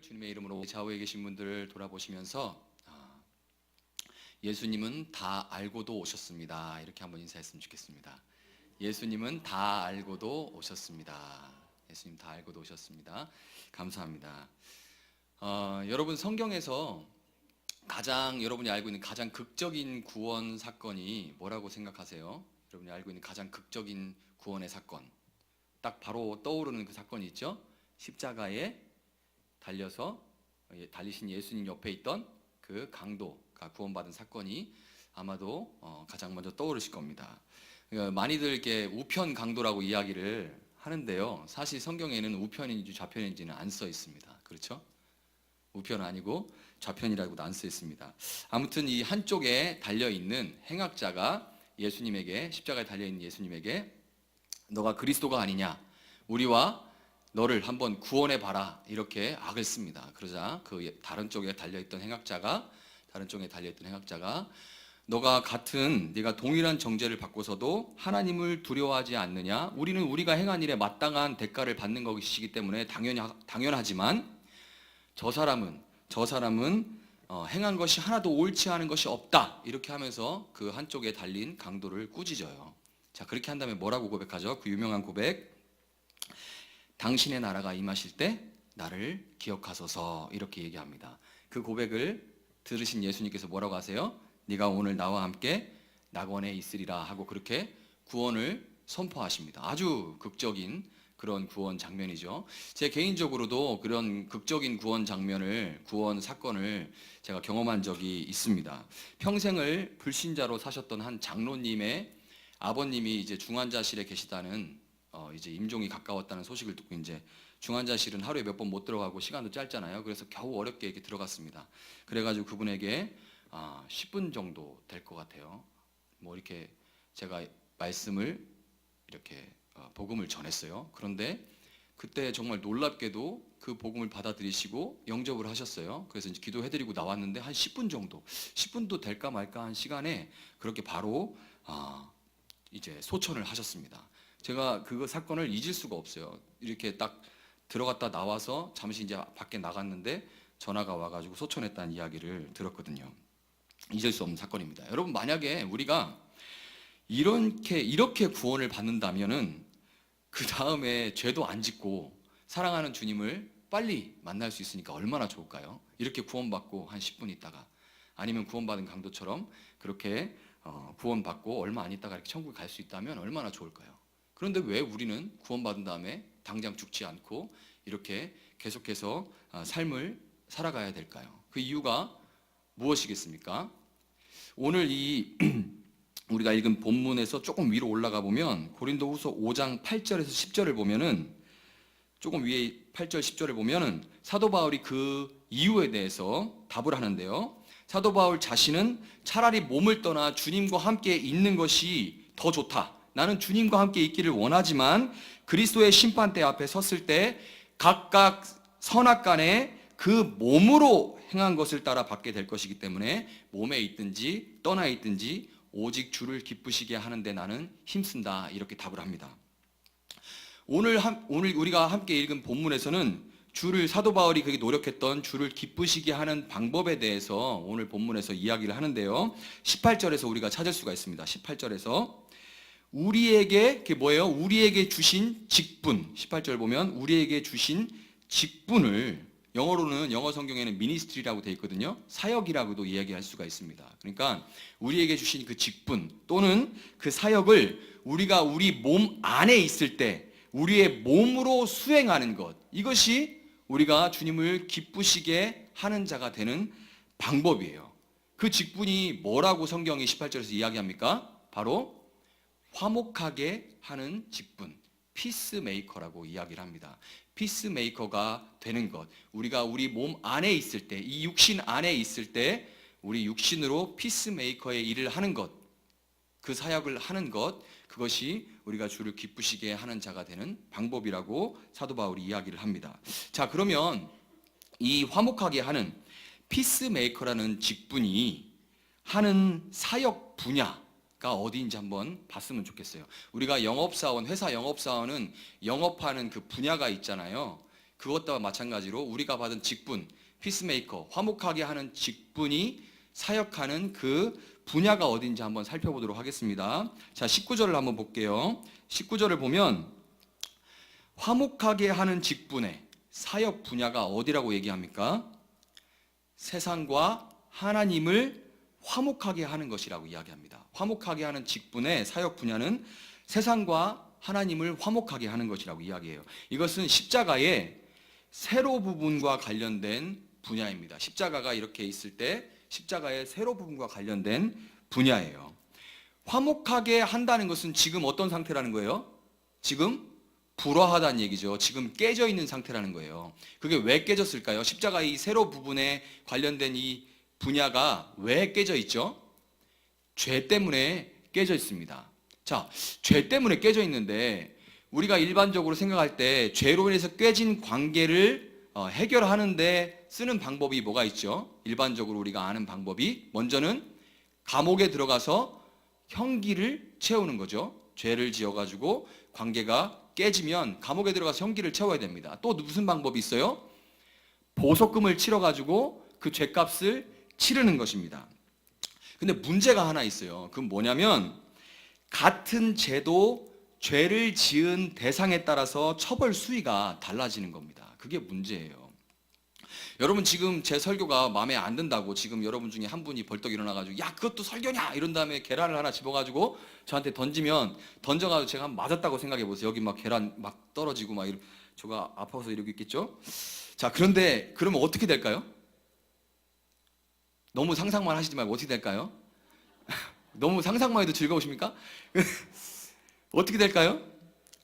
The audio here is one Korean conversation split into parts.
주님의 이름으로 좌우에 계신 분들을 돌아보시면서 예수님은 다 알고도 오셨습니다. 이렇게 한번 인사했으면 좋겠습니다. 예수님은 다 알고도 오셨습니다. 예수님 다 알고도 오셨습니다. 감사합니다. 여러분, 성경에서 여러분이 알고 있는 가장 극적인 구원 사건이 뭐라고 생각하세요? 여러분이 알고 있는 가장 극적인 구원의 사건, 딱 바로 떠오르는 그 사건이 있죠? 십자가에 달리신 예수님 옆에 있던 그 강도가 구원받은 사건이 아마도 가장 먼저 떠오르실 겁니다. 많이들 이렇게 우편 강도라고 이야기를 하는데요, 사실 성경에는 우편인지 좌편인지는 안 써 있습니다. 그렇죠? 우편은 아니고 좌편이라고도 안 써 있습니다. 아무튼 이 한쪽에 달려있는 행악자가 십자가에 달려있는 예수님에게 너가 그리스도가 아니냐, 우리와 너를 한번 구원해 봐라, 이렇게 악을 씁니다. 그러자 그 다른 쪽에 달려있던 행악자가 네가 동일한 정죄를 받고서도 하나님을 두려워하지 않느냐? 우리는 우리가 행한 일에 마땅한 대가를 받는 것이기 때문에 당연하지만 저 사람은 행한 것이 하나도 옳지 않은 것이 없다, 이렇게 하면서 그 한쪽에 달린 강도를 꾸짖어요. 자, 그렇게 한 다음에 뭐라고 고백하죠? 그 유명한 고백, 당신의 나라가 임하실 때 나를 기억하소서, 이렇게 얘기합니다. 그 고백을 들으신 예수님께서 뭐라고 하세요? 네가 오늘 나와 함께 낙원에 있으리라 하고 그렇게 구원을 선포하십니다. 아주 극적인 그런 구원 장면이죠. 제 개인적으로도 그런 극적인 구원 사건을 제가 경험한 적이 있습니다. 평생을 불신자로 사셨던 한 장로님의 아버님이 이제 중환자실에 계시다는 이제 임종이 가까웠다는 소식을 듣고, 이제 중환자실은 하루에 몇 번 못 들어가고 시간도 짧잖아요. 그래서 겨우 어렵게 이렇게 들어갔습니다. 그래가지고 그분에게 10분 정도 될 것 같아요. 이렇게 제가 말씀을 이렇게 복음을 전했어요. 그런데 그때 정말 놀랍게도 그 복음을 받아들이시고 영접을 하셨어요. 그래서 이제 기도해드리고 나왔는데 한 10분도 될까 말까 한 시간에 그렇게 바로 이제 소천을 하셨습니다. 제가 그 사건을 잊을 수가 없어요. 이렇게 딱 들어갔다 나와서 잠시 이제 밖에 나갔는데 전화가 와가지고 소천했다는 이야기를 들었거든요. 잊을 수 없는 사건입니다. 여러분, 만약에 우리가 이렇게 구원을 받는다면은 그 다음에 죄도 안 짓고 사랑하는 주님을 빨리 만날 수 있으니까 얼마나 좋을까요? 이렇게 구원받고 한 10분 있다가, 아니면 구원받은 강도처럼 그렇게 구원받고 얼마 안 있다가 이렇게 천국에 갈 수 있다면 얼마나 좋을까요? 그런데 왜 우리는 구원받은 다음에 당장 죽지 않고 이렇게 계속해서 삶을 살아가야 될까요? 그 이유가 무엇이겠습니까? 오늘 우리가 읽은 본문에서 조금 위로 올라가 보면 고린도후서 5장 8절에서 10절을 보면은, 조금 위에 8절 10절을 보면은 사도 바울이 그 이유에 대해서 답을 하는데요, 사도 바울 자신은 차라리 몸을 떠나 주님과 함께 있는 것이 더 좋다, 나는 주님과 함께 있기를 원하지만 그리스도의 심판대 앞에 섰을 때 각각 선악간에 그 몸으로 행한 것을 따라 받게 될 것이기 때문에 몸에 있든지 떠나 있든지 오직 주를 기쁘시게 하는데 나는 힘쓴다, 이렇게 답을 합니다. 오늘 우리가 함께 읽은 본문에서는 사도 바울이 그렇게 노력했던 주를 기쁘시게 하는 방법에 대해서 오늘 본문에서 이야기를 하는데요, 18절에서 우리가 찾을 수가 있습니다. 18절에서 우리에게, 그게 뭐예요? 우리에게 주신 직분. 18절 보면 우리에게 주신 직분을, 영어 성경에는 미니스트리라고 되어 있거든요. 사역이라고도 이야기할 수가 있습니다. 그러니까 우리에게 주신 그 직분 또는 그 사역을 우리가 우리 몸 안에 있을 때 우리의 몸으로 수행하는 것, 이것이 우리가 주님을 기쁘시게 하는 자가 되는 방법이에요. 그 직분이 뭐라고 성경이 18절에서 이야기합니까? 바로 화목하게 하는 직분, 피스메이커라고 이야기를 합니다. 피스메이커가 되는 것, 우리가 우리 몸 안에 있을 때, 이 육신 안에 있을 때 우리 육신으로 피스메이커의 일을 하는 것, 그 사역을 하는 것, 그것이 우리가 주를 기쁘시게 하는 자가 되는 방법이라고 사도 바울이 이야기를 합니다. 자, 그러면 이 화목하게 하는 피스메이커라는 직분이 하는 사역 분야가 어디인지 한번 봤으면 좋겠어요. 우리가 회사 영업사원은 영업하는 그 분야가 있잖아요. 그것과 마찬가지로 우리가 받은 직분, 피스메이커, 화목하게 하는 직분이 사역하는 그 분야가 어딘지 한번 살펴보도록 하겠습니다. 자, 19절을 한번 볼게요. 19절을 보면 화목하게 하는 직분의 사역 분야가 어디라고 얘기합니까? 세상과 하나님을 화목하게 하는 것이라고 이야기합니다. 화목하게 하는 직분의 사역 분야는 세상과 하나님을 화목하게 하는 것이라고 이야기해요. 이것은 십자가의 세로 부분과 관련된 분야입니다. 십자가가 이렇게 있을 때 십자가의 세로 부분과 관련된 분야예요. 화목하게 한다는 것은 지금 어떤 상태라는 거예요? 지금 불화하다는 얘기죠. 지금 깨져 있는 상태라는 거예요. 그게 왜 깨졌을까요? 십자가의 이 세로 부분에 관련된 이 분야가 왜 깨져 있죠? 죄 때문에 깨져 있습니다. 자, 죄 때문에 깨져 있는데 우리가 일반적으로 생각할 때 죄로 인해서 깨진 관계를 해결하는데 쓰는 방법이 뭐가 있죠? 일반적으로 우리가 아는 방법이 먼저는 감옥에 들어가서 형기를 채우는 거죠. 죄를 지어가지고 관계가 깨지면 감옥에 들어가서 형기를 채워야 됩니다. 또 무슨 방법이 있어요? 보석금을 치러가지고 그 죄값을 치르는 것입니다. 근데 문제가 하나 있어요. 그건 뭐냐면 같은 죄도 죄를 지은 대상에 따라서 처벌 수위가 달라지는 겁니다. 그게 문제예요. 여러분 지금 제 설교가 마음에 안 든다고 지금 여러분 중에 한 분이 벌떡 일어나가지고 야 그것도 설교냐 이런 다음에 계란을 하나 집어가지고 저한테 던져가지고 제가 한번 맞았다고 생각해 보세요. 여기 막 계란 막 떨어지고 막 제가 아파서 이러고 있겠죠. 자, 그런데 그러면 어떻게 될까요? 너무 상상만 하시지 말고 어떻게 될까요? 너무 상상만 해도 즐거우십니까? 어떻게 될까요?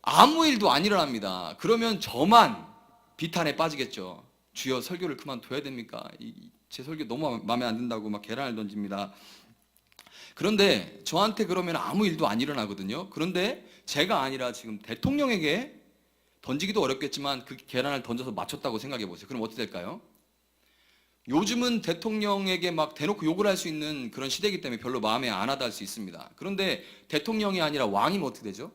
아무 일도 안 일어납니다. 그러면 저만 비탄에 빠지겠죠. 주여 설교를 그만둬야 됩니까? 제 설교 너무 마음에 안 든다고 막 계란을 던집니다. 그런데 저한테 그러면 아무 일도 안 일어나거든요. 그런데 제가 아니라 지금 대통령에게 던지기도 어렵겠지만 그 계란을 던져서 맞췄다고 생각해 보세요. 그럼 어떻게 될까요? 요즘은 대통령에게 막 대놓고 욕을 할 수 있는 그런 시대이기 때문에 별로 마음에 안 와닿을 수 있습니다. 그런데 대통령이 아니라 왕이면 어떻게 되죠?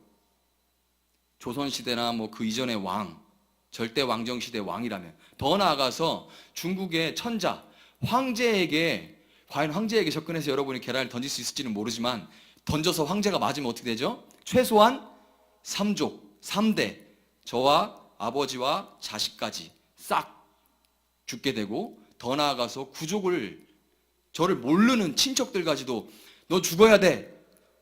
조선시대나 뭐 그 이전의 왕, 절대 왕정시대 왕이라면 더 나아가서 중국의 천자, 황제에게 과연 황제에게 접근해서 여러분이 계란을 던질 수 있을지는 모르지만 던져서 황제가 맞으면 어떻게 되죠? 최소한 3족, 3대 저와 아버지와 자식까지 싹 죽게 되고 더 나아가서 구족을 저를 모르는 친척들까지도 너 죽어야 돼.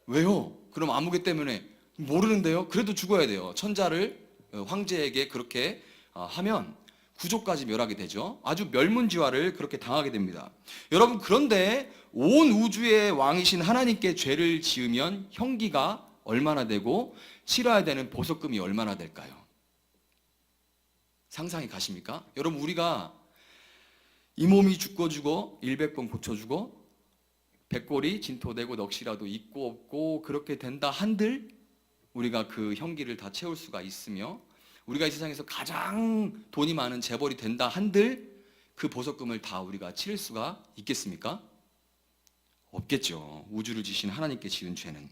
왜요? 그럼 아무개 때문에 모르는데요. 그래도 죽어야 돼요. 천자를 황제에게 그렇게 하면 구족까지 멸하게 되죠. 아주 멸문지화를 그렇게 당하게 됩니다. 여러분 그런데 온 우주의 왕이신 하나님께 죄를 지으면 형기가 얼마나 되고 치러야 되는 보석금이 얼마나 될까요? 상상이 가십니까? 여러분 우리가 이 몸이 죽고 100번 고쳐주고 백골이 진토되고 넋이라도 있고 없고 그렇게 된다 한들 우리가 그 형기를 다 채울 수가 있으며 우리가 이 세상에서 가장 돈이 많은 재벌이 된다 한들 그 보석금을 다 우리가 치를 수가 있겠습니까? 없겠죠. 우주를 지신 하나님께 지은 죄는.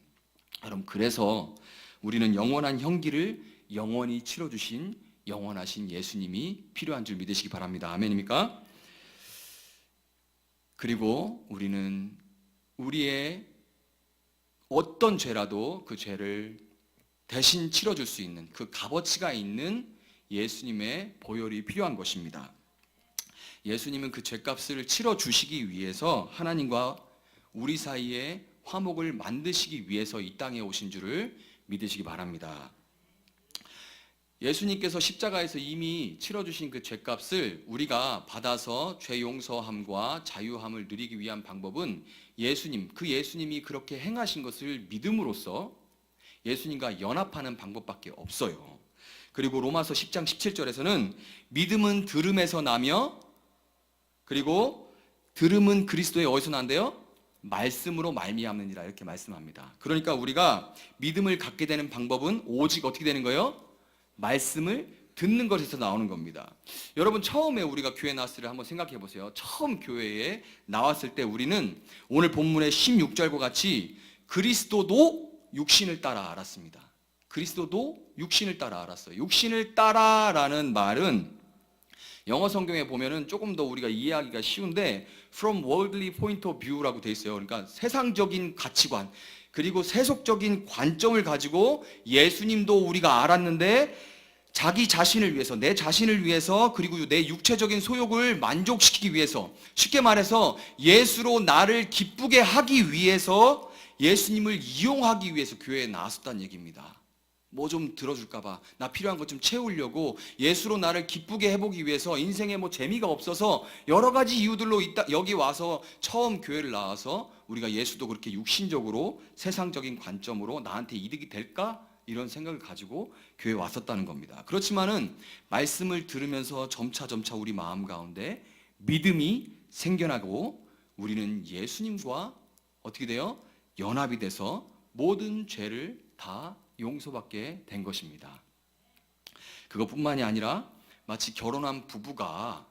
여러분 그래서 우리는 영원한 형기를 영원히 치러주신 영원하신 예수님이 필요한 줄 믿으시기 바랍니다. 아멘입니까? 그리고 우리는 우리의 어떤 죄라도 그 죄를 대신 치러줄 수 있는 그 값어치가 있는 예수님의 보혈이 필요한 것입니다. 예수님은 그 죄값을 치러주시기 위해서 하나님과 우리 사이에 화목을 만드시기 위해서 이 땅에 오신 줄을 믿으시기 바랍니다. 예수님께서 십자가에서 이미 치러주신 그 죄값을 우리가 받아서 죄 용서함과 자유함을 누리기 위한 방법은 그 예수님이 그렇게 행하신 것을 믿음으로써 예수님과 연합하는 방법밖에 없어요. 그리고 로마서 10장 17절에서는 믿음은 들음에서 나며 그리고 들음은 그리스도의 어디서 난대요? 말씀으로 말미암느니라 이렇게 말씀합니다. 그러니까 우리가 믿음을 갖게 되는 방법은 오직 어떻게 되는 거예요? 말씀을 듣는 것에서 나오는 겁니다. 여러분 처음에 우리가 교회 나왔을 때 한번 생각해 보세요. 처음 교회에 나왔을 때 우리는 오늘 본문의 16절과 같이 그리스도도 육신을 따라 알았습니다. 그리스도도 육신을 따라 알았어요. 육신을 따라라는 말은 영어 성경에 보면은 조금 더 우리가 이해하기가 쉬운데 from worldly point of view라고 돼 있어요. 그러니까 세상적인 가치관 그리고 세속적인 관점을 가지고 예수님도 우리가 알았는데 자기 자신을 위해서, 내 자신을 위해서, 그리고 내 육체적인 소욕을 만족시키기 위해서, 쉽게 말해서 예수로 나를 기쁘게 하기 위해서, 예수님을 이용하기 위해서 교회에 나왔었다는 얘기입니다. 뭐 좀 들어줄까봐, 나 필요한 것 좀 채우려고, 예수로 나를 기쁘게 해보기 위해서, 인생에 뭐 재미가 없어서 여러 가지 이유들로 여기 와서 처음 교회를 나와서 우리가 예수도 그렇게 육신적으로 세상적인 관점으로 나한테 이득이 될까? 이런 생각을 가지고 교회에 왔었다는 겁니다. 그렇지만은 말씀을 들으면서 점차 우리 마음 가운데 믿음이 생겨나고 우리는 예수님과 어떻게 돼요? 연합이 돼서 모든 죄를 다 용서받게 된 것입니다. 그것뿐만이 아니라 마치 결혼한 부부가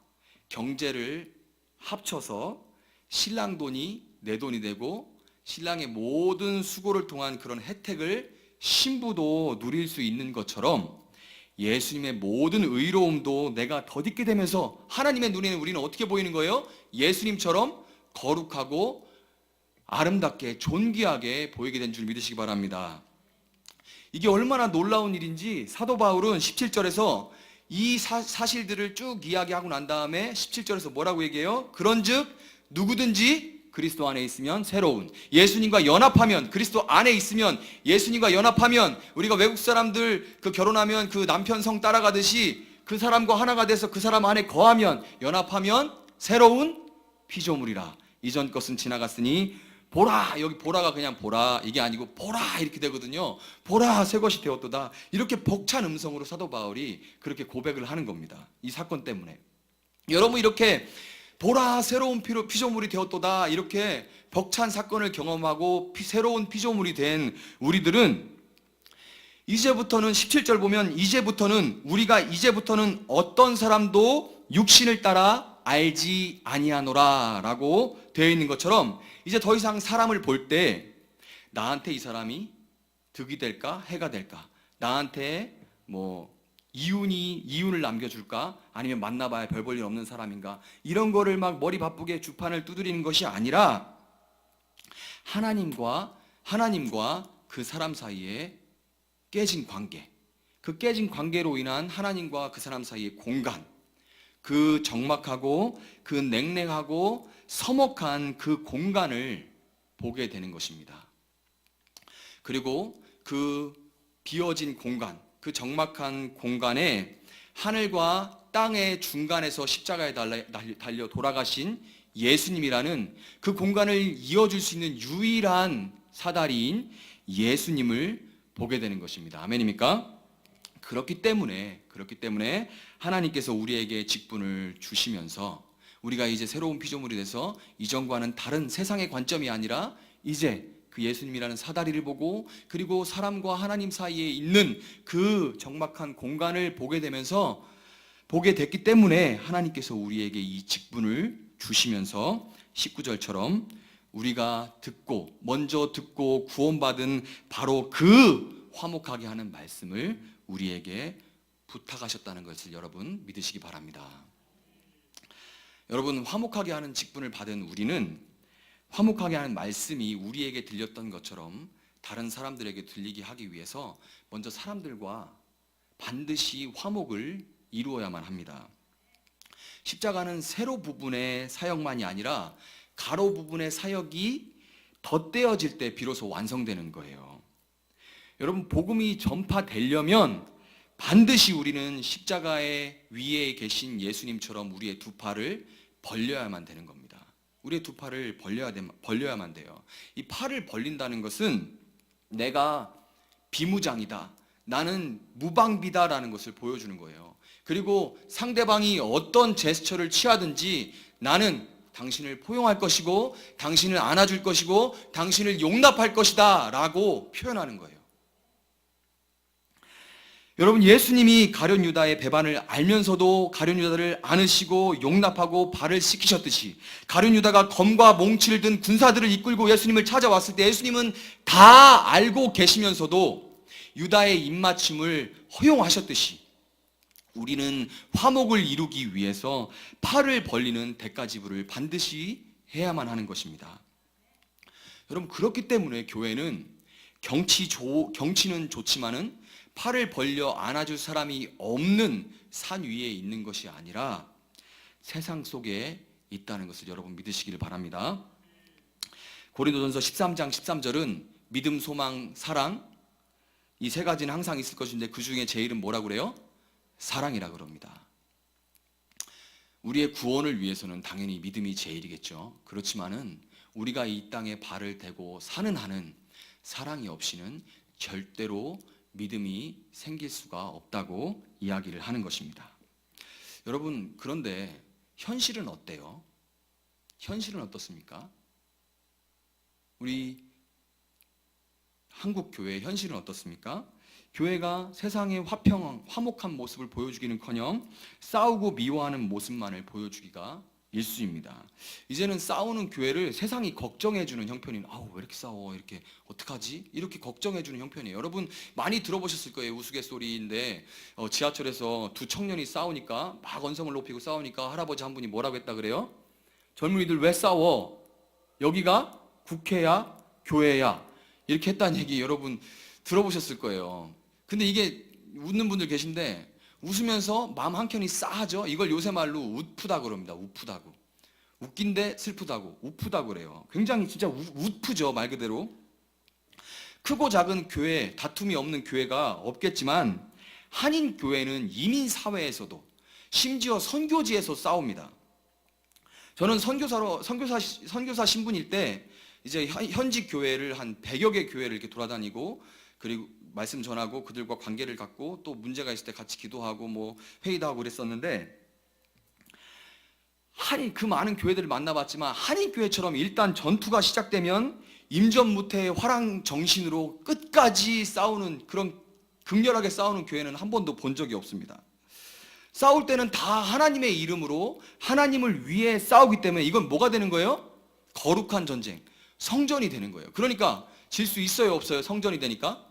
경제를 합쳐서 신랑 돈이 내 돈이 되고 신랑의 모든 수고를 통한 그런 혜택을 신부도 누릴 수 있는 것처럼 예수님의 모든 의로움도 내가 덧입게 되면서 하나님의 눈에는 우리는 어떻게 보이는 거예요? 예수님처럼 거룩하고 아름답게 존귀하게 보이게 된 줄 믿으시기 바랍니다. 이게 얼마나 놀라운 일인지 사도 바울은 17절에서 이 사실들을 쭉 이야기하고 난 다음에 17절에서 뭐라고 얘기해요? 그런즉 누구든지 그리스도 안에 있으면 새로운, 예수님과 연합하면, 그리스도 안에 있으면, 예수님과 연합하면, 우리가 외국 사람들 그 결혼하면 그 남편 성 따라가듯이 그 사람과 하나가 돼서 그 사람 안에 거하면, 연합하면 새로운 피조물이라. 이전 것은 지나갔으니 보라, 여기 보라가 그냥 보라 이게 아니고 보라 이렇게 되거든요. 보라 새 것이 되었도다. 이렇게 벅찬 음성으로 사도 바울이 그렇게 고백을 하는 겁니다. 이 사건 때문에. 여러분 이렇게 보라 새로운 피조물이 되었도다 이렇게 벅찬 사건을 경험하고 새로운 피조물이 된 우리들은 이제부터는 17절 보면 우리가 이제부터는 어떤 사람도 육신을 따라 알지 아니하노라 라고 되어 있는 것처럼 이제 더 이상 사람을 볼 때 나한테 이 사람이 득이 될까 해가 될까, 나한테 뭐 이윤을 남겨줄까 아니면 만나봐야 별 볼 일 없는 사람인가, 이런 거를 막 머리 바쁘게 주판을 두드리는 것이 아니라 하나님과 그 사람 사이에 깨진 관계, 그 깨진 관계로 인한 하나님과 그 사람 사이의 공간, 그 적막하고 그 냉랭하고 서먹한 그 공간을 보게 되는 것입니다. 그리고 그 비어진 공간, 그 적막한 공간에 하늘과 땅의 중간에서 십자가에 달려 돌아가신 예수님이라는 그 공간을 이어줄 수 있는 유일한 사다리인 예수님을 보게 되는 것입니다. 아멘입니까? 그렇기 때문에 하나님께서 우리에게 직분을 주시면서 우리가 이제 새로운 피조물이 돼서 이전과는 다른 세상의 관점이 아니라 이제 그 예수님이라는 사다리를 보고 그리고 사람과 하나님 사이에 있는 그 적막한 공간을 보게 됐기 때문에 하나님께서 우리에게 이 직분을 주시면서 19절처럼 우리가 먼저 듣고 구원받은 바로 그 화목하게 하는 말씀을 우리에게 부탁하셨다는 것을 여러분 믿으시기 바랍니다. 여러분 화목하게 하는 직분을 받은 우리는 화목하게 하는 말씀이 우리에게 들렸던 것처럼 다른 사람들에게 들리게 하기 위해서 먼저 사람들과 반드시 화목을 이루어야만 합니다. 십자가는 세로 부분의 사역만이 아니라 가로 부분의 사역이 덧대어질 때 비로소 완성되는 거예요. 여러분 복음이 전파되려면 반드시 우리는 십자가의 위에 계신 예수님처럼 우리의 두 팔을 벌려야만 되는 겁니다. 우리의 두 팔을 벌려야만 돼요. 이 팔을 벌린다는 것은 내가 비무장이다, 나는 무방비다라는 것을 보여주는 거예요. 그리고 상대방이 어떤 제스처를 취하든지 나는 당신을 포용할 것이고 당신을 안아줄 것이고 당신을 용납할 것이다 라고 표현하는 거예요. 여러분 예수님이 가룟 유다의 배반을 알면서도 가룟 유다를 안으시고 용납하고 발을 씻기셨듯이 가룟 유다가 검과 몽치를 든 군사들을 이끌고 예수님을 찾아왔을 때 예수님은 다 알고 계시면서도 유다의 입맞춤을 허용하셨듯이 우리는 화목을 이루기 위해서 팔을 벌리는 대가지불을 반드시 해야만 하는 것입니다. 여러분, 그렇기 때문에 교회는 경치는 좋지만은 팔을 벌려 안아줄 사람이 없는 산 위에 있는 것이 아니라 세상 속에 있다는 것을 여러분 믿으시길 바랍니다. 고린도전서 13장 13절은 믿음, 소망, 사랑, 이 세 가지는 항상 있을 것인데 그 중에 제일은 뭐라고 그래요? 사랑이라 그럽니다. 우리의 구원을 위해서는 당연히 믿음이 제일이겠죠. 그렇지만은 우리가 이 땅에 발을 대고 사는 한은 사랑이 없이는 절대로 믿음이 생길 수가 없다고 이야기를 하는 것입니다. 여러분, 그런데 현실은 어때요? 현실은 어떻습니까? 우리 한국 교회의 현실은 어떻습니까? 교회가 세상의 화목한 모습을 보여주기는커녕 싸우고 미워하는 모습만을 보여주기가 일쑤입니다. 이제는 싸우는 교회를 세상이 걱정해주는 형편이, 아우 왜 이렇게 싸워, 이렇게 어떡하지? 이렇게 걱정해주는 형편이에요. 여러분 많이 들어보셨을 거예요. 우스갯소리인데 지하철에서 두 청년이 싸우니까 막 언성을 높이고 싸우니까 할아버지 한 분이 뭐라고 했다 그래요? 젊은이들 왜 싸워? 여기가 국회야 교회야, 이렇게 했다는 얘기 여러분 들어보셨을 거예요. 근데 이게 웃는 분들 계신데 웃으면서 마음 한켠이 싸하죠. 이걸 요새 말로 웃프다고 그럽니다. 웃프다고. 웃긴데 슬프다고, 우프다고 그래요. 굉장히 진짜 웃프죠, 말 그대로. 크고 작은 교회, 다툼이 없는 교회가 없겠지만 한인 교회는 이민 사회에서도 심지어 선교지에서 싸웁니다. 저는 선교사 신분일 때 이제 현지 교회를 한 100여 개 교회를 이렇게 돌아다니고 그리고 말씀 전하고 그들과 관계를 갖고 또 문제가 있을 때 같이 기도하고 뭐 회의도 하고 그랬었는데, 그 많은 교회들을 만나봤지만 한인 교회처럼 일단 전투가 시작되면 임전무태의 화랑 정신으로 끝까지 싸우는, 그런 극렬하게 싸우는 교회는 한 번도 본 적이 없습니다. 싸울 때는 다 하나님의 이름으로 하나님을 위해 싸우기 때문에 이건 뭐가 되는 거예요? 거룩한 전쟁, 성전이 되는 거예요. 그러니까 질 수 있어요, 없어요? 성전이 되니까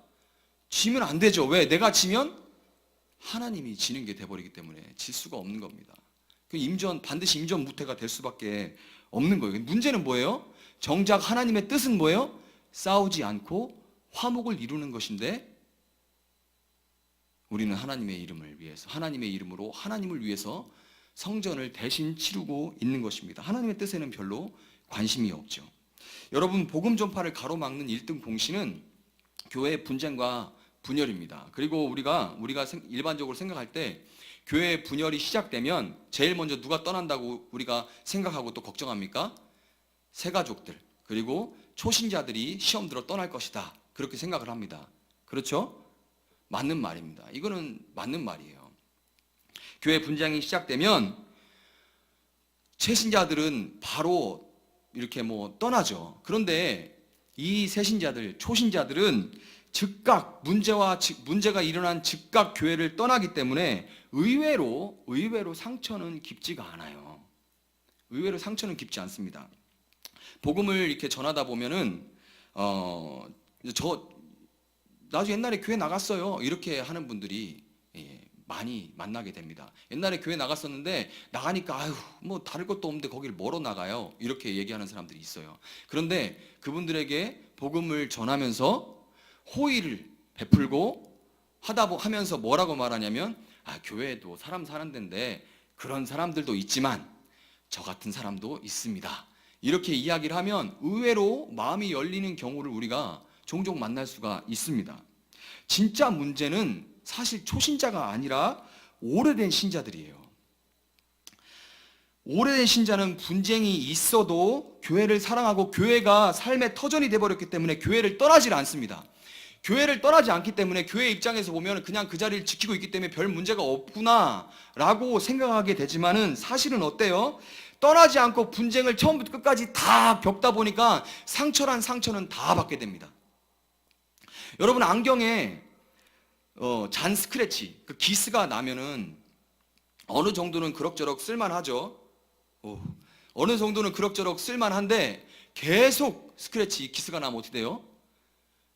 지면 안 되죠. 왜? 내가 지면 하나님이 지는 게 돼버리기 때문에 질 수가 없는 겁니다. 반드시 임전무태가 될 수밖에 없는 거예요. 문제는 뭐예요? 정작 하나님의 뜻은 뭐예요? 싸우지 않고 화목을 이루는 것인데 우리는 하나님의 이름을 위해서, 하나님의 이름으로 하나님을 위해서 성전을 대신 치르고 있는 것입니다. 하나님의 뜻에는 별로 관심이 없죠. 여러분, 복음 전파를 가로막는 1등 공신은 교회의 분쟁과 분열입니다. 그리고 우리가 일반적으로 생각할 때 교회의 분열이 시작되면 제일 먼저 누가 떠난다고 우리가 생각하고 또 걱정합니까? 새가족들, 그리고 초신자들이 시험 들어 떠날 것이다, 그렇게 생각을 합니다. 그렇죠? 맞는 말입니다. 이거는 맞는 말이에요. 교회 분쟁이 시작되면 새신자들은 바로 이렇게 떠나죠. 그런데 이 새신자들, 초신자들은 즉각 문제가 일어난 즉각 교회를 떠나기 때문에 의외로 상처는 깊지가 않아요. 의외로 상처는 깊지 않습니다. 복음을 이렇게 전하다 보면은 나도 옛날에 교회 나갔어요, 이렇게 하는 분들이 많이 만나게 됩니다. 옛날에 교회 나갔었는데 나가니까 아유 뭐 다를 것도 없는데 거기를 뭐로 나가요, 이렇게 얘기하는 사람들이 있어요. 그런데 그분들에게 복음을 전하면서 호의를 베풀고 하면서 뭐라고 말하냐면, 교회에도 사람 사는 데인데 그런 사람들도 있지만 저 같은 사람도 있습니다, 이렇게 이야기를 하면 의외로 마음이 열리는 경우를 우리가 종종 만날 수가 있습니다. 진짜 문제는 사실 초신자가 아니라 오래된 신자들이에요. 오래된 신자는 분쟁이 있어도 교회를 사랑하고 교회가 삶의 터전이 되어버렸기 때문에 교회를 떠나질 않습니다. 교회를 떠나지 않기 때문에 교회 입장에서 보면 그냥 그 자리를 지키고 있기 때문에 별 문제가 없구나 라고 생각하게 되지만은 사실은 어때요? 떠나지 않고 분쟁을 처음부터 끝까지 다 겪다 보니까 상처란 상처는 다 받게 됩니다. 여러분, 안경에 잔 스크래치, 그 기스가 나면은 어느 정도는 그럭저럭 쓸만하죠. 어느 정도는 그럭저럭 쓸만한데 계속 스크래치, 기스가 나면 어떻게 돼요?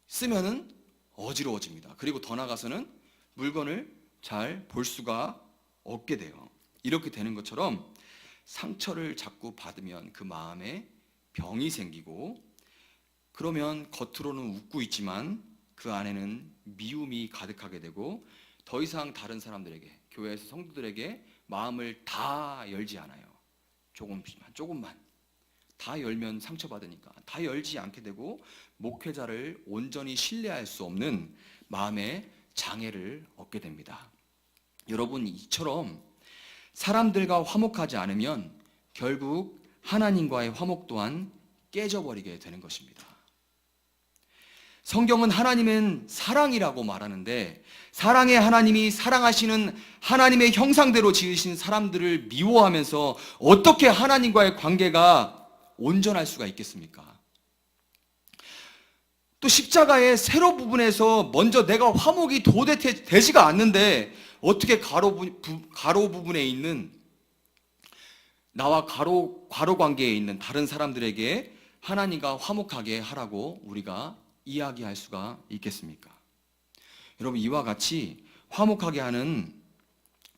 쓰면은 어지러워집니다. 그리고 더 나아가서는 물건을 잘 볼 수가 얻게 돼요. 이렇게 되는 것처럼 상처를 자꾸 받으면 그 마음에 병이 생기고, 그러면 겉으로는 웃고 있지만 그 안에는 미움이 가득하게 되고, 더 이상 다른 사람들에게, 교회에서 성도들에게 마음을 다 열지 않아요. 조금만 다 열면 상처받으니까 다 열지 않게 되고, 목회자를 온전히 신뢰할 수 없는 마음의 장애를 얻게 됩니다. 여러분, 이처럼 사람들과 화목하지 않으면 결국 하나님과의 화목 또한 깨져버리게 되는 것입니다. 성경은 하나님은 사랑이라고 말하는데, 사랑의 하나님이 사랑하시는 하나님의 형상대로 지으신 사람들을 미워하면서 어떻게 하나님과의 관계가 온전할 수가 있겠습니까? 또 십자가의 세로 부분에서 먼저 내가 화목이 도대체 되지가 않는데, 어떻게 가로 부분에 있는 나와 가로 관계에 있는 다른 사람들에게 하나님과 화목하게 하라고 우리가 이야기할 수가 있겠습니까? 여러분, 이와 같이 화목하게 하는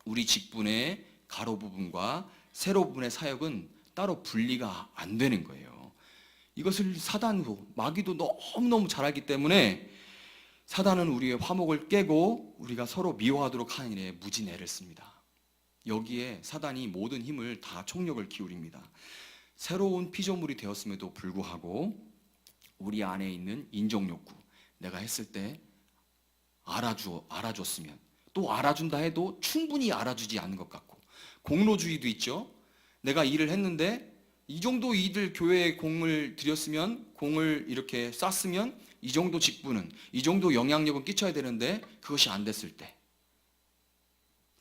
우리 직분의 가로 부분과 세로 부분의 사역은 따로 분리가 안 되는 거예요. 이것을 사단도, 마귀도 너무너무 잘 알기 때문에 사단은 우리의 화목을 깨고 우리가 서로 미워하도록 하는 일에 무진애를 씁니다. 여기에 사단이 모든 힘을 다 총력을 기울입니다. 새로운 피조물이 되었음에도 불구하고 우리 안에 있는 인정욕구, 내가 했을 때 알아줬으면, 또 알아준다 해도 충분히 알아주지 않는 것 같고, 공로주의도 있죠. 내가 일을 했는데 이 정도 일을 교회에 공을 들였으면, 공을 이렇게 쌌으면 이 정도 직분은, 이 정도 영향력은 끼쳐야 되는데 그것이 안 됐을 때,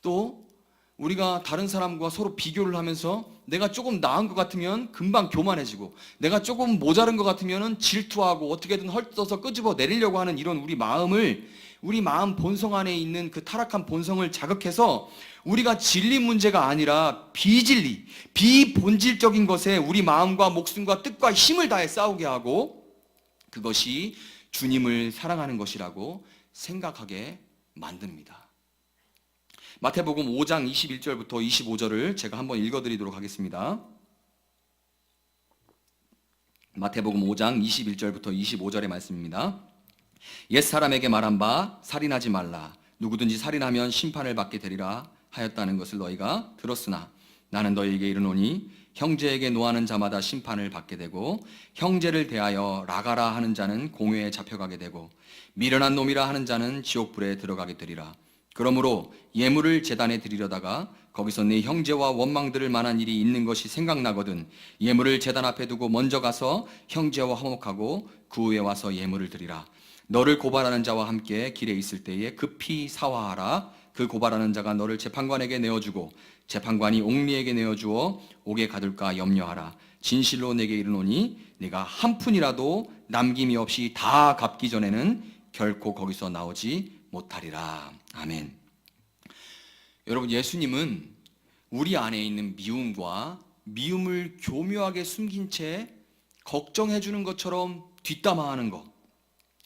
또 우리가 다른 사람과 서로 비교를 하면서 내가 조금 나은 것 같으면 금방 교만해지고, 내가 조금 모자른 것 같으면 질투하고 어떻게든 헐뜯어서 끄집어 내리려고 하는 이런 우리 마음 본성 안에 있는 그 타락한 본성을 자극해서 우리가 진리 문제가 아니라 비진리, 비본질적인 것에 우리 마음과 목숨과 뜻과 힘을 다해 싸우게 하고, 그것이 주님을 사랑하는 것이라고 생각하게 만듭니다. 마태복음 5장 21절부터 25절을 제가 한번 읽어드리도록 하겠습니다. 마태복음 5장 21절부터 25절의 말씀입니다. 옛사람에게 말한 바 살인하지 말라. 누구든지 살인하면 심판을 받게 되리라 하였다는 것을 너희가 들었으나 나는 너희에게 이르노니 형제에게 노하는 자마다 심판을 받게 되고, 형제를 대하여 라가라 하는 자는 공회에 잡혀가게 되고, 미련한 놈이라 하는 자는 지옥불에 들어가게 되리라. 그러므로 예물을 제단에 드리려다가 거기서 네 형제와 원망들을 만한 일이 있는 것이 생각나거든 예물을 제단 앞에 두고 먼저 가서 형제와 화목하고 그 후에 와서 예물을 드리라. 너를 고발하는 자와 함께 길에 있을 때에 급히 사화하라. 그 고발하는 자가 너를 재판관에게 내어주고 재판관이 옥리에게 내어주어 옥에 가둘까 염려하라. 진실로 내게 이르노니 네가 한 푼이라도 남김이 없이 다 갚기 전에는 결코 거기서 나오지 못하리라. 아멘. 여러분, 예수님은 우리 안에 있는 미움을 교묘하게 숨긴 채 걱정해 주는 것처럼 뒷담화하는 것,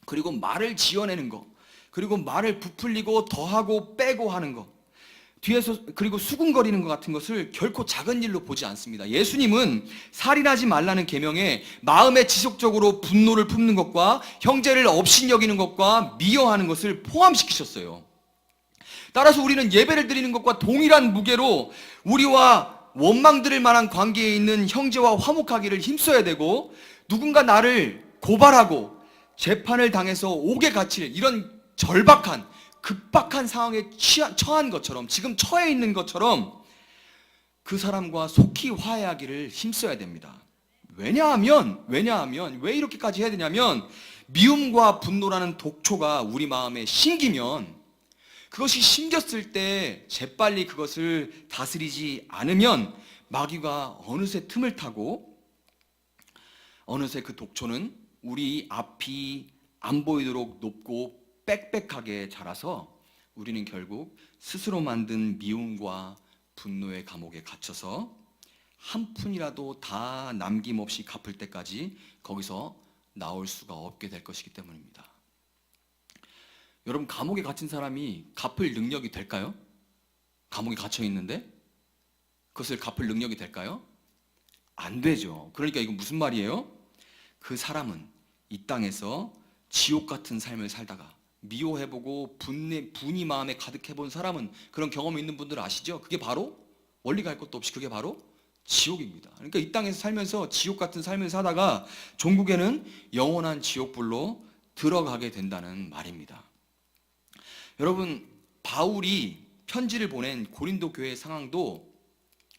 그리고 말을 지어내는 것, 그리고 말을 부풀리고 더하고 빼고 하는 것, 뒤에서 그리고 수군거리는 것 같은 것을 결코 작은 일로 보지 않습니다. 예수님은 살인하지 말라는 계명에 마음에 지속적으로 분노를 품는 것과 형제를 업신여기는 것과 미워하는 것을 포함시키셨어요. 따라서 우리는 예배를 드리는 것과 동일한 무게로 우리와 원망들을 만한 관계에 있는 형제와 화목하기를 힘써야 되고, 누군가 나를 고발하고 재판을 당해서 옥에 갇힐 이런 절박한 급박한 상황에 처한 것처럼, 지금 처해 있는 것처럼 그 사람과 속히 화해하기를 힘써야 됩니다. 왜냐하면 왜 이렇게까지 해야 되냐면, 미움과 분노라는 독초가 우리 마음에 심기면, 그것이 심겼을 때 재빨리 그것을 다스리지 않으면 마귀가 어느새 틈을 타고, 어느새 그 독초는 우리 앞이 안 보이도록 높고 빽빽하게 자라서 우리는 결국 스스로 만든 미움과 분노의 감옥에 갇혀서 한 푼이라도 다 남김없이 갚을 때까지 거기서 나올 수가 없게 될 것이기 때문입니다. 여러분, 감옥에 갇힌 사람이 갚을 능력이 될까요? 감옥에 갇혀 있는데 그것을 갚을 능력이 될까요? 안 되죠. 그러니까 이건 무슨 말이에요? 그 사람은 이 땅에서 지옥 같은 삶을 살다가 미워해보고 분이 마음에 가득해본 사람은, 그런 경험이 있는 분들 아시죠? 그게 바로 멀리 갈 것도 없이 그게 바로 지옥입니다. 그러니까 이 땅에서 살면서 지옥 같은 삶을 사다가 종국에는 영원한 지옥불로 들어가게 된다는 말입니다. 여러분, 바울이 편지를 보낸 고린도 교회의 상황도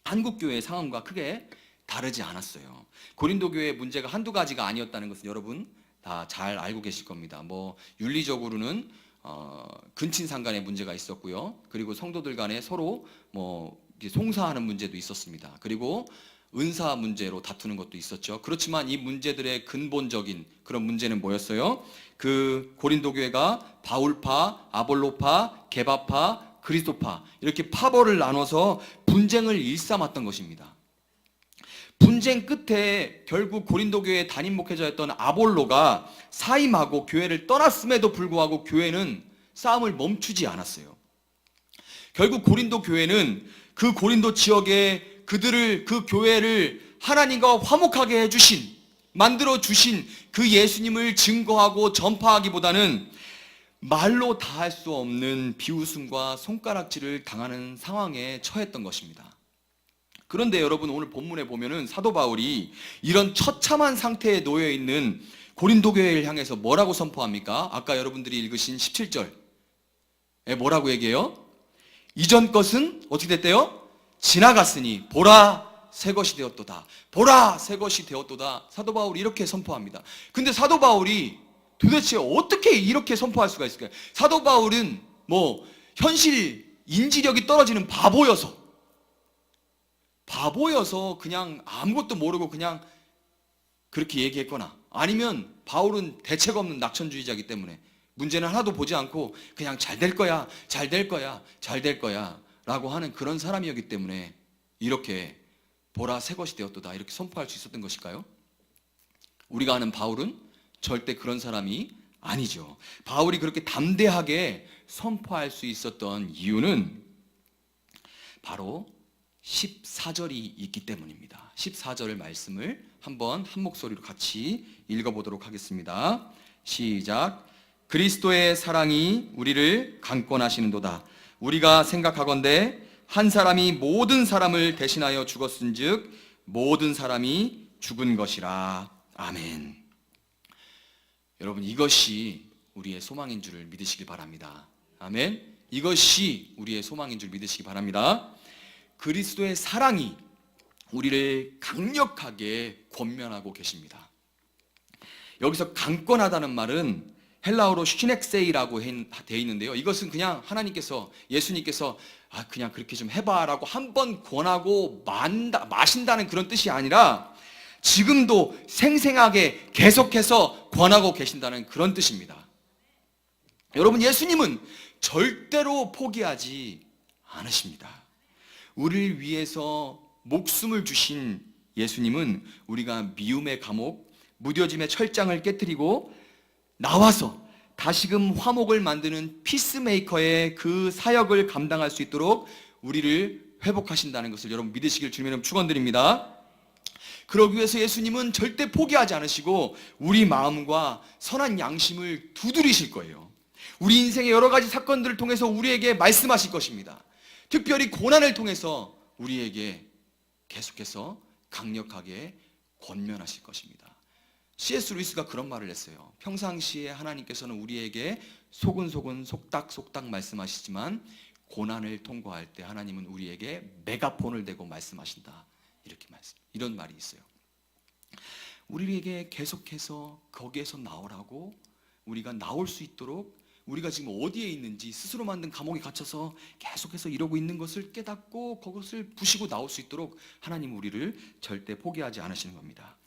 한국 교회의 상황과 크게 다르지 않았어요. 고린도 교회의 문제가 한두 가지가 아니었다는 것은 여러분 다 잘 알고 계실 겁니다. 윤리적으로는 근친상간의 문제가 있었고요. 그리고 성도들 간에 서로 송사하는 문제도 있었습니다. 그리고 은사 문제로 다투는 것도 있었죠. 그렇지만 이 문제들의 근본적인 그런 문제는 뭐였어요? 그 고린도 교회가 바울파, 아볼로파, 게바파, 그리스도파 이렇게 파벌을 나눠서 분쟁을 일삼았던 것입니다. 분쟁 끝에 결국 고린도 교회의 담임 목회자였던 아볼로가 사임하고 교회를 떠났음에도 불구하고 교회는 싸움을 멈추지 않았어요. 결국 고린도 교회는 그 고린도 지역에 그 교회를 하나님과 화목하게 해주신, 만들어주신 그 예수님을 증거하고 전파하기보다는 말로 다할 수 없는 비웃음과 손가락질을 당하는 상황에 처했던 것입니다. 그런데 여러분, 오늘 본문에 보면은 사도 바울이 이런 처참한 상태에 놓여 있는 고린도 교회를 향해서 뭐라고 선포합니까? 아까 여러분들이 읽으신 17절에 뭐라고 얘기해요? 이전 것은 어떻게 됐대요? 지나갔으니 보라 새 것이 되었도다. 보라 새 것이 되었도다. 사도 바울이 이렇게 선포합니다. 근데 사도 바울이 도대체 어떻게 이렇게 선포할 수가 있을까요? 사도 바울은 현실 인지력이 떨어지는 바보여서 그냥 아무것도 모르고 그냥 그렇게 얘기했거나, 아니면 바울은 대책 없는 낙천주의자이기 때문에 문제는 하나도 보지 않고 그냥 잘 될 거야, 잘 될 거야, 잘 될 거야 라고 하는 그런 사람이었기 때문에 이렇게 보라 새 것이 되었도다 이렇게 선포할 수 있었던 것일까요? 우리가 아는 바울은 절대 그런 사람이 아니죠. 바울이 그렇게 담대하게 선포할 수 있었던 이유는 바로 14절이 있기 때문입니다. 14절 말씀을 한번 한 목소리로 같이 읽어보도록 하겠습니다. 시작. 그리스도의 사랑이 우리를 강권하시는도다. 우리가 생각하건대 한 사람이 모든 사람을 대신하여 죽었은즉 모든 사람이 죽은 것이라. 아멘. 여러분, 이것이 우리의 소망인 줄을 믿으시기 바랍니다. 아멘. 이것이 우리의 소망인 줄 믿으시기 바랍니다. 그리스도의 사랑이 우리를 강력하게 권면하고 계십니다. 여기서 강권하다는 말은 헬라어로 슈넥세이라고 되어 있는데요. 이것은 그냥 하나님께서, 예수님께서 그냥 그렇게 좀 해봐라고 한번 권하고 마신다는 그런 뜻이 아니라 지금도 생생하게 계속해서 권하고 계신다는 그런 뜻입니다. 여러분, 예수님은 절대로 포기하지 않으십니다. 우리를 위해서 목숨을 주신 예수님은 우리가 미움의 감옥, 무뎌짐의 철장을 깨뜨리고 나와서 다시금 화목을 만드는 피스메이커의 그 사역을 감당할 수 있도록 우리를 회복하신다는 것을 여러분 믿으시길 주님의 축원드립니다. 그러기 위해서 예수님은 절대 포기하지 않으시고 우리 마음과 선한 양심을 두드리실 거예요. 우리 인생의 여러 가지 사건들을 통해서 우리에게 말씀하실 것입니다. 특별히 고난을 통해서 우리에게 계속해서 강력하게 권면하실 것입니다. C.S. 루이스가 그런 말을 했어요. 평상시에 하나님께서는 우리에게 소근소근 속닥속닥 말씀하시지만 고난을 통과할 때 하나님은 우리에게 메가폰을 대고 말씀하신다. 이런 말이 있어요. 우리에게 계속해서 거기에서 나오라고, 우리가 나올 수 있도록, 우리가 지금 어디에 있는지 스스로 만든 감옥에 갇혀서 계속해서 이러고 있는 것을 깨닫고 그것을 부시고 나올 수 있도록 하나님 우리를 절대 포기하지 않으시는 겁니다.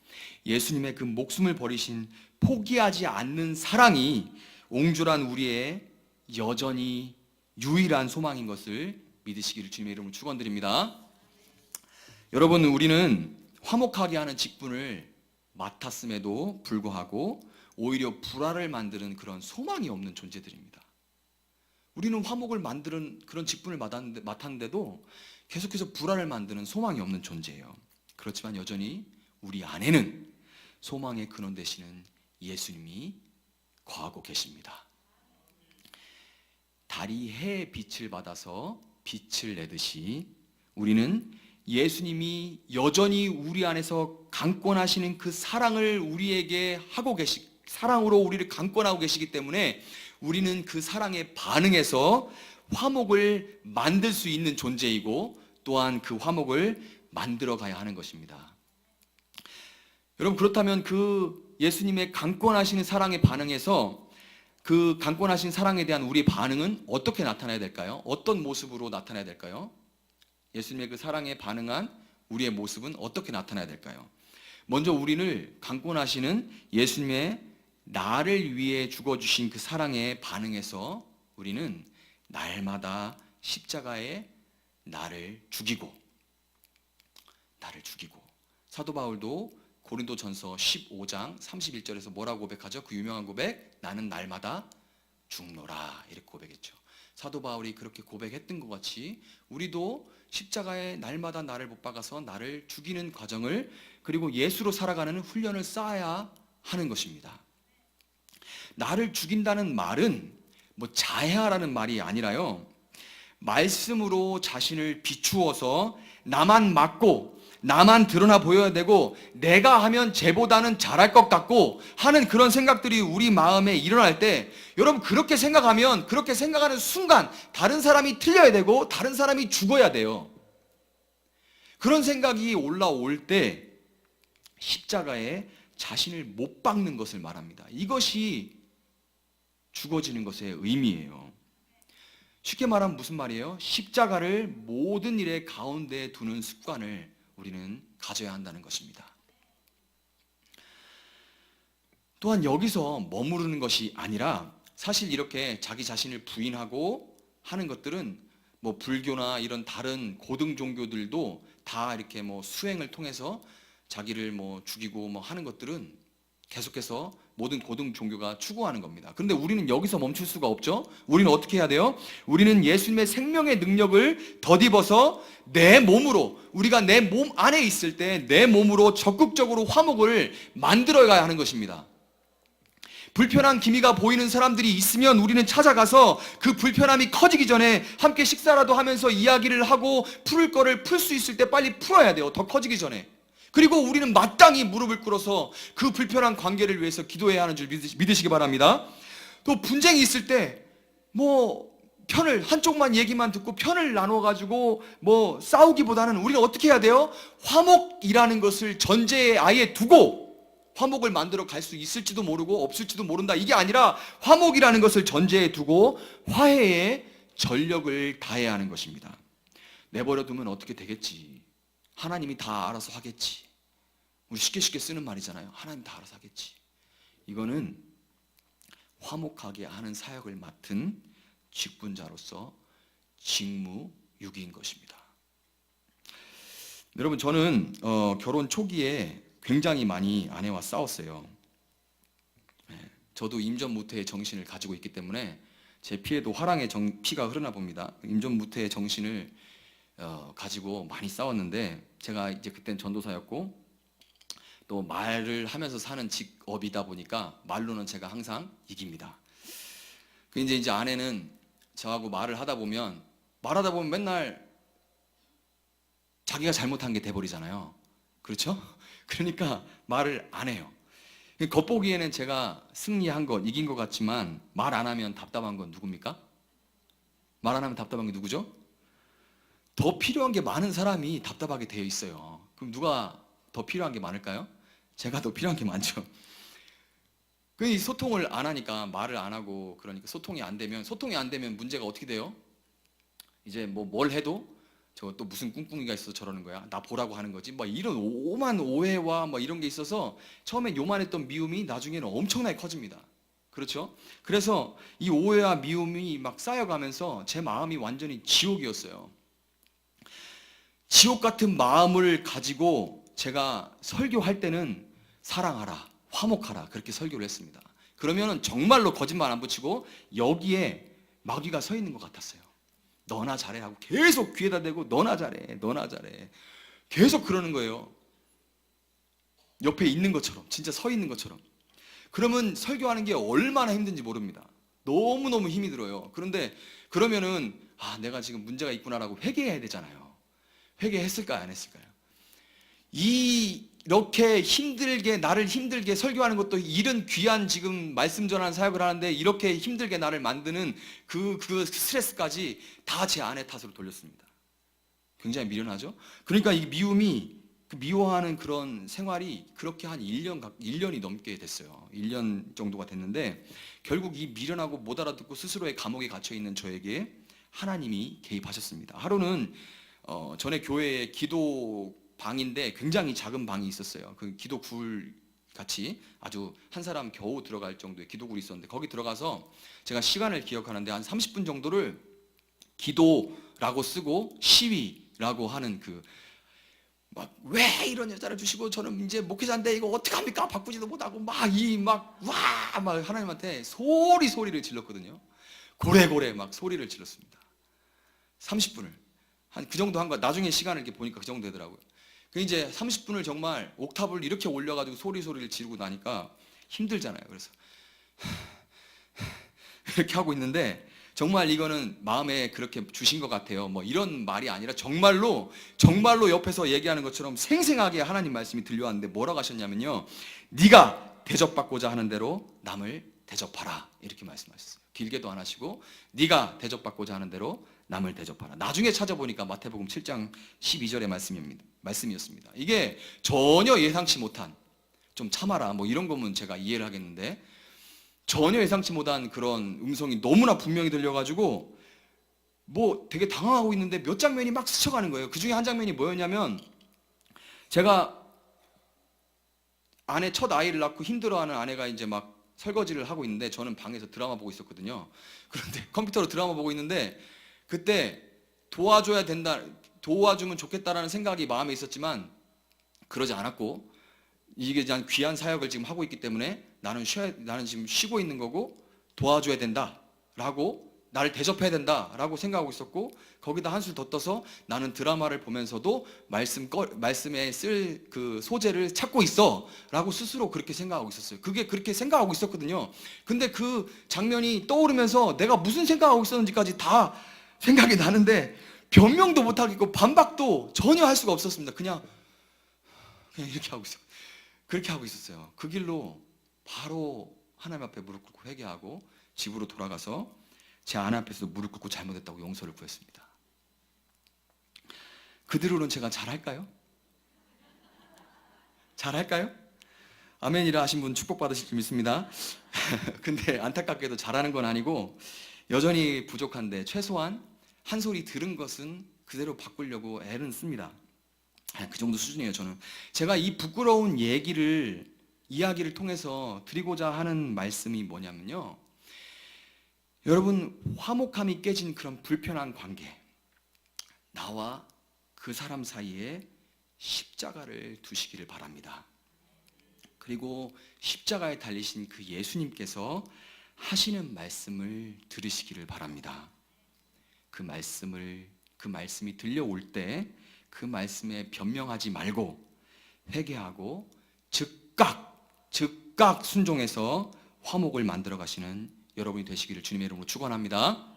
예수님의 그 목숨을 버리신 포기하지 않는 사랑이 옹졸한 우리의 여전히 유일한 소망인 것을 믿으시기를 주님의 이름으로 축원드립니다. 여러분, 우리는 화목하게 하는 직분을 맡았음에도 불구하고 오히려 불화를 만드는 그런 소망이 없는 존재들입니다. 우리는 화목을 만드는 그런 직분을 맡았는데도 계속해서 불화를 만드는 소망이 없는 존재예요. 그렇지만 여전히 우리 안에는 소망의 근원 되시는 예수님이 거하고 계십니다. 달이 해의 빛을 받아서 빛을 내듯이 우리는 예수님이 여전히 우리 안에서 강권하시는 그 사랑을 우리에게 사랑으로 우리를 강권하고 계시기 때문에 우리는 그 사랑에 반응해서 화목을 만들 수 있는 존재이고 또한 그 화목을 만들어 가야 하는 것입니다. 여러분, 그렇다면 그 예수님의 강권하시는 사랑에 반응해서 그 강권하신 사랑에 대한 우리의 반응은 어떻게 나타나야 될까요? 어떤 모습으로 나타나야 될까요? 예수님의 그 사랑에 반응한 우리의 모습은 어떻게 나타나야 될까요? 먼저 우리를 강권하시는 예수님의 나를 위해 죽어주신 그 사랑에 반응해서 우리는 날마다 십자가에 나를 죽이고 사도 바울도 고린도전서 15장 31절에서 뭐라고 고백하죠? 그 유명한 고백, 나는 날마다 죽노라, 이렇게 고백했죠. 사도 바울이 그렇게 고백했던 것 같이 우리도 십자가에 날마다 나를 못 박아서 나를 죽이는 과정을, 그리고 예수로 살아가는 훈련을 쌓아야 하는 것입니다. 나를 죽인다는 말은 뭐 자해하라는 말이 아니라요, 말씀으로 자신을 비추어서 나만 맞고 나만 드러나 보여야 되고 내가 하면 쟤보다는 잘할 것 같고 하는 그런 생각들이 우리 마음에 일어날 때, 여러분, 그렇게 생각하는 순간 다른 사람이 틀려야 되고 다른 사람이 죽어야 돼요. 그런 생각이 올라올 때 십자가에 자신을 못 박는 것을 말합니다. 이것이 죽어지는 것의 의미예요. 쉽게 말하면 무슨 말이에요? 십자가를 모든 일의 가운데에 두는 습관을 우리는 가져야 한다는 것입니다. 또한 여기서 머무르는 것이 아니라, 사실 이렇게 자기 자신을 부인하고 하는 것들은 뭐 불교나 이런 다른 고등 종교들도 다 이렇게 뭐 수행을 통해서 자기를 뭐 죽이고 뭐 하는 것들은 계속해서 모든 고등 종교가 추구하는 겁니다. 그런데 우리는 여기서 멈출 수가 없죠. 우리는 어떻게 해야 돼요? 우리는 예수님의 생명의 능력을 덧입어서 내 몸으로, 우리가 내 몸 안에 있을 때 내 몸으로 적극적으로 화목을 만들어가야 하는 것입니다. 불편한 기미가 보이는 사람들이 있으면 우리는 찾아가서 그 불편함이 커지기 전에 함께 식사라도 하면서 이야기를 하고 풀을 거를 풀 수 있을 때 빨리 풀어야 돼요. 더 커지기 전에. 그리고 우리는 마땅히 무릎을 꿇어서 그 불편한 관계를 위해서 기도해야 하는 줄 믿으시기 바랍니다. 또 분쟁이 있을 때 뭐 편을, 한쪽만 얘기만 듣고 편을 나눠가지고 뭐 싸우기보다는 우리가 어떻게 해야 돼요? 화목이라는 것을 전제에 아예 두고 화목을 만들어 갈 수 있을지도 모르고 없을지도 모른다, 이게 아니라 화목이라는 것을 전제에 두고 화해에 전력을 다해야 하는 것입니다. 내버려 두면 어떻게 되겠지, 하나님이 다 알아서 하겠지, 우리 쉽게 쓰는 말이잖아요. 하나님 다 알아서 하겠지. 이거는 화목하게 하는 사역을 맡은 직분자로서 직무유기인 것입니다. 여러분, 저는 결혼 초기에 굉장히 많이 아내와 싸웠어요. 저도 임전무태의 정신을 가지고 있기 때문에 제 피에도 화랑의 피가 흐르나 봅니다. 임전무태의 정신을 가지고 많이 싸웠는데, 제가 이제 그때는 전도사였고 또 말을 하면서 사는 직업이다 보니까 말로는 제가 항상 이깁니다. 그 이제 아내는 저하고 말하다 보면 맨날 자기가 잘못한 게 돼버리잖아요. 그렇죠? 그러니까 말을 안 해요. 겉보기에는 제가 승리한 것, 이긴 것 같지만 말 안 하면 답답한 건 누굽니까? 말 안 하면 답답한 게 누구죠? 더 필요한 게 많은 사람이 답답하게 되어 있어요. 그럼 누가 더 필요한 게 많을까요? 제가 더 필요한 게 많죠. 그 소통을 안 하니까, 말을 안 하고, 그러니까 소통이 안 되면 문제가 어떻게 돼요? 이제 뭐 뭘 해도 저 또 무슨 꿍꿍이가 있어서 저러는 거야, 나 보라고 하는 거지, 뭐 이런 오만 오해와 뭐 이런 게 있어서 처음에 요만했던 미움이 나중에는 엄청나게 커집니다. 그렇죠? 그래서 이 오해와 미움이 막 쌓여가면서 제 마음이 완전히 지옥이었어요. 지옥 같은 마음을 가지고 제가 설교할 때는 사랑하라, 화목하라, 그렇게 설교를 했습니다. 그러면은 정말로 거짓말 안 붙이고 여기에 마귀가 서 있는 것 같았어요. 너나 잘해 하고 계속 귀에다 대고 너나 잘해, 너나 잘해. 계속 그러는 거예요. 옆에 있는 것처럼, 진짜 서 있는 것처럼. 그러면 설교하는 게 얼마나 힘든지 모릅니다. 너무너무 힘이 들어요. 그런데 그러면은 내가 지금 문제가 있구나라고 회개해야 되잖아요. 회개했을까요? 안 했을까요? 이렇게 힘들게, 나를 힘들게 설교하는 것도 이런 귀한 지금 말씀 전하는 사역을 하는데 이렇게 힘들게 나를 만드는 그 스트레스까지 다 제 아내 탓으로 돌렸습니다. 굉장히 미련하죠? 그러니까 이 미움이, 미워하는 그런 생활이 그렇게 한 1년이 넘게 됐어요. 1년 정도가 됐는데 결국 이 미련하고 못 알아듣고 스스로의 감옥에 갇혀있는 저에게 하나님이 개입하셨습니다. 하루는 전에 교회에 기도 방인데 굉장히 작은 방이 있었어요. 그 기도굴 같이 아주 한 사람 겨우 들어갈 정도의 기도굴이 있었는데 거기 들어가서 제가 시간을 기억하는데 한 30분 정도를 기도라고 쓰고 시위라고 하는 막 왜 이런 여자를 주시고 저는 이제 목회자인데 이거 어떡합니까? 바꾸지도 못하고 막 하나님한테 소리를 질렀거든요. 고래고래 막 소리를 질렀습니다. 30분을 한 그 정도 한 거. 나중에 시간을 이렇게 보니까 그 정도 되더라고요. 그 이제 30분을 정말 옥탑을 이렇게 올려가지고 소리를 지르고 나니까 힘들잖아요. 그래서 이렇게 하고 있는데 정말 이거는 마음에 그렇게 주신 것 같아요. 뭐 이런 말이 아니라 정말로 옆에서 얘기하는 것처럼 생생하게 하나님 말씀이 들려왔는데 뭐라고 하셨냐면요. 네가 대접받고자 하는 대로 남을 대접하라 이렇게 말씀하셨어요. 길게도 안 하시고 네가 대접받고자 하는 대로 남을 대접하라. 나중에 찾아보니까 마태복음 7장 12절의 말씀이었습니다. 이게 전혀 예상치 못한, 좀 참아라 뭐 이런 거면 제가 이해를 하겠는데 전혀 예상치 못한 그런 음성이 너무나 분명히 들려가지고 뭐 되게 당황하고 있는데 몇 장면이 막 스쳐가는 거예요. 그 중에 한 장면이 뭐였냐면 제가 아내 첫 아이를 낳고 힘들어하는 아내가 이제 막 설거지를 하고 있는데 저는 방에서 드라마 보고 있었거든요. 그런데 컴퓨터로 드라마 보고 있는데 그때 도와주면 좋겠다라는 생각이 마음에 있었지만 그러지 않았고 이게 그냥 귀한 사역을 지금 하고 있기 때문에 나는 지금 쉬고 있는 거고 도와줘야 된다라고 나를 대접해야 된다라고 생각하고 있었고 거기다 한술 더 떠서 나는 드라마를 보면서도 말씀에 쓸 그 소재를 찾고 있어라고 스스로 그렇게 생각하고 있었어요. 그게 그렇게 생각하고 있었거든요. 근데 그 장면이 떠오르면서 내가 무슨 생각하고 있었는지까지 다 생각이 나는데 변명도 못하겠고 반박도 전혀 할 수가 없었습니다. 그냥 이렇게 하고 있어요. 그렇게 하고 있었어요. 그 길로 바로 하나님 앞에 무릎 꿇고 회개하고 집으로 돌아가서 제 아내 앞에서 무릎 꿇고 잘못했다고 용서를 구했습니다. 그대로는 제가 잘할까요? 잘할까요? 아멘이라 하신 분 축복받으실 줄 믿습니다. 근데 안타깝게도 잘하는 건 아니고 여전히 부족한데 최소한 한 소리 들은 것은 그대로 바꾸려고 애는 씁니다. 그 정도 수준이에요. 저는 제가 이 부끄러운 이야기를 통해서 드리고자 하는 말씀이 뭐냐면요, 여러분 화목함이 깨진 그런 불편한 관계, 나와 그 사람 사이에 십자가를 두시기를 바랍니다. 그리고 십자가에 달리신 그 예수님께서 하시는 말씀을 들으시기를 바랍니다. 그 말씀이 들려올 때 그 말씀에 변명하지 말고 회개하고 즉각 순종해서 화목을 만들어 가시는 여러분이 되시기를 주님의 이름으로 축원합니다.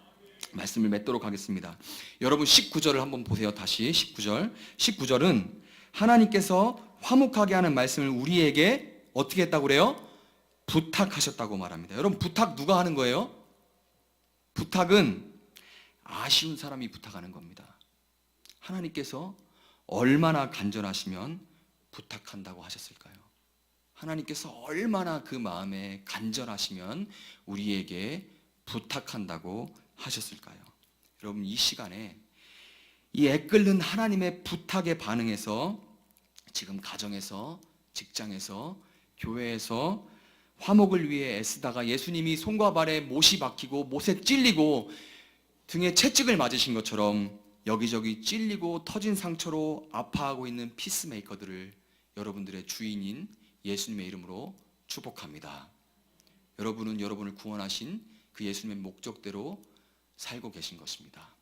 말씀을 맺도록 하겠습니다. 여러분 19절을 한번 보세요. 다시 19절은 하나님께서 화목하게 하는 말씀을 우리에게 어떻게 했다고 그래요? 부탁하셨다고 말합니다. 여러분 부탁 누가 하는 거예요? 부탁은 아쉬운 사람이 부탁하는 겁니다. 하나님께서 얼마나 간절하시면 부탁한다고 하셨을까요? 하나님께서 얼마나 그 마음에 간절하시면 우리에게 부탁한다고 하셨을까요? 여러분 이 시간에 이 애끓는 하나님의 부탁에 반응해서 지금 가정에서, 직장에서, 교회에서 화목을 위해 애쓰다가 예수님이 손과 발에 못이 박히고 못에 찔리고 등에 채찍을 맞으신 것처럼 여기저기 찔리고 터진 상처로 아파하고 있는 피스메이커들을 여러분들의 주인인 예수님의 이름으로 축복합니다. 여러분은 여러분을 구원하신 그 예수님의 목적대로 살고 계신 것입니다.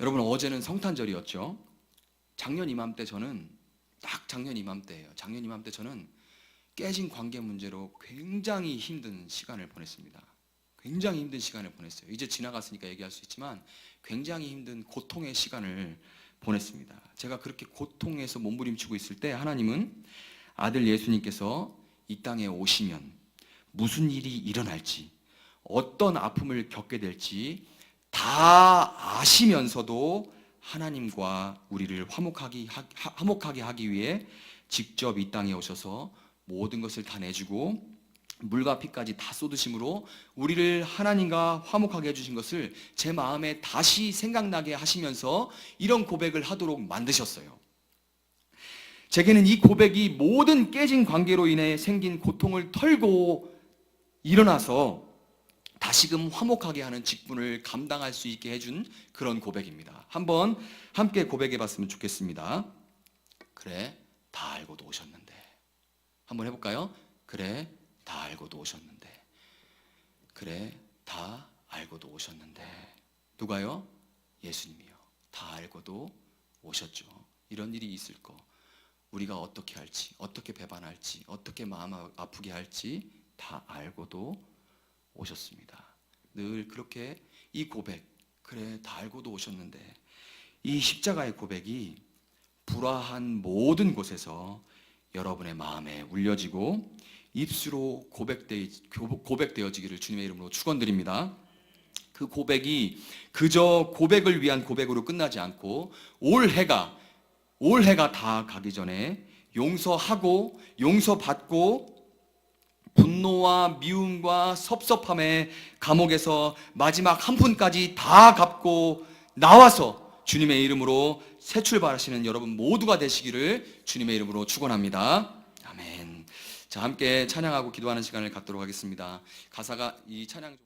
여러분, 어제는 성탄절이었죠. 작년 이맘때 저는 깨진 관계 문제로 굉장히 힘든 시간을 보냈습니다. 굉장히 힘든 시간을 보냈어요. 이제 지나갔으니까 얘기할 수 있지만 굉장히 힘든 고통의 시간을 보냈습니다. 제가 그렇게 고통에서 몸부림치고 있을 때 하나님은 아들 예수님께서 이 땅에 오시면 무슨 일이 일어날지, 어떤 아픔을 겪게 될지 다 아시면서도 하나님과 우리를 화목하게 하기 위해 직접 이 땅에 오셔서 모든 것을 다 내주고 물과 피까지 다 쏟으심으로 우리를 하나님과 화목하게 해주신 것을 제 마음에 다시 생각나게 하시면서 이런 고백을 하도록 만드셨어요. 제게는 이 고백이 모든 깨진 관계로 인해 생긴 고통을 털고 일어나서 다시금 화목하게 하는 직분을 감당할 수 있게 해준 그런 고백입니다. 한번 함께 고백해 봤으면 좋겠습니다. 그래, 다 알고도 오셨는데. 한번 해볼까요? 그래, 다 알고도 오셨는데. 그래, 다 알고도 오셨는데. 누가요? 예수님이요. 다 알고도 오셨죠. 이런 일이 있을 거, 우리가 어떻게 할지, 어떻게 배반할지, 어떻게 마음 아프게 할지 다 알고도 오셨습니다. 늘 그렇게 이 고백, 그래 다 알고도 오셨는데, 이 십자가의 고백이 불화한 모든 곳에서 여러분의 마음에 울려지고 입수로 고백되어지기를 주님의 이름으로 축원드립니다. 그 고백이 그저 고백을 위한 고백으로 끝나지 않고 올해가 다 가기 전에 용서하고 용서받고 분노와 미움과 섭섭함에 감옥에서 마지막 한 푼까지 다 갚고 나와서 주님의 이름으로 새 출발하시는 여러분 모두가 되시기를 주님의 이름으로 축원합니다. 아멘. 자, 함께 찬양하고 기도하는 시간을 갖도록 하겠습니다. 가사가 이 찬양